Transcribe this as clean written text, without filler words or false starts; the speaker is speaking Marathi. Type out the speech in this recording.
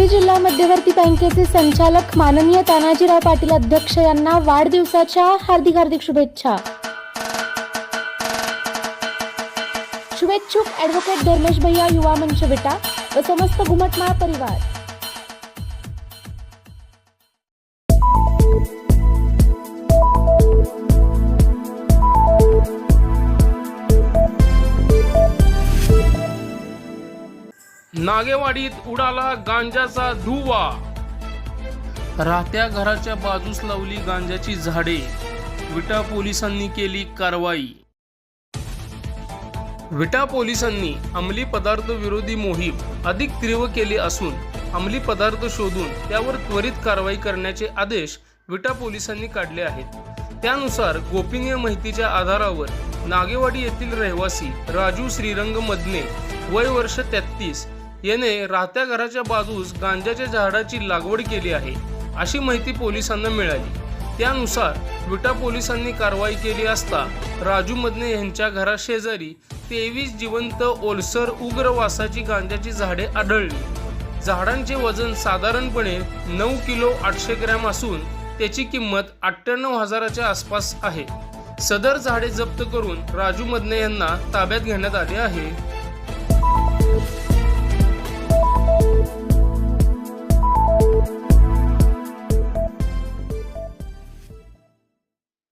सांगली जिल्हा मध्यवर्ती बँकेचे संचालक माननीय तानाजीराव पाटील अध्यक्ष यांना वाढदिवसाच्या हार्दिक शुभेच्छा। शुभेच्छुक ॲडव्होकेट धर्मेश भैया युवा मंच विटा व समस्त घुमटमाळ परिवार। नागेवाडीत उडाला गांजाचा धुवा। राहत्या घराच्या बाजूस लावली गांजाची झाडे, विटा पोलिसांनी केली कारवाई। विटा पोलिसांनी अंमली पदार्थ विरोधी मोहीम अधिक तीव्र केली असून अंमली पदार्थ शोधून त्यावर त्वरित कारवाई करण्याचे आदेश विटा पोलिसांनी काढले आहेत। त्यानुसार गोपनीय माहितीच्या आधारावर नागेवाडी येथील रहिवासी राजू श्रीरंग मदने वय वर्ष 33 याने राहत्या घराच्या बाजूस गांजाच्या झाडाची लागवड केली आहे अशी माहिती पोलिसांना मिळाली। त्यानुसार विटा पोलिसांनी कारवाई केली असता राजू मदने यांच्या घराशेजारी 23 जिवंत ओलसर उग्र वासाची गांजाची झाडे आढळली। झाडांचे वजन साधारणपणे 9 किलो 800 ग्रॅम असून त्याची किंमत 98,000च्या आसपास आहे। सदर झाडे जप्त करून राजू मदने यांना ताब्यात घेण्यात आले आहे।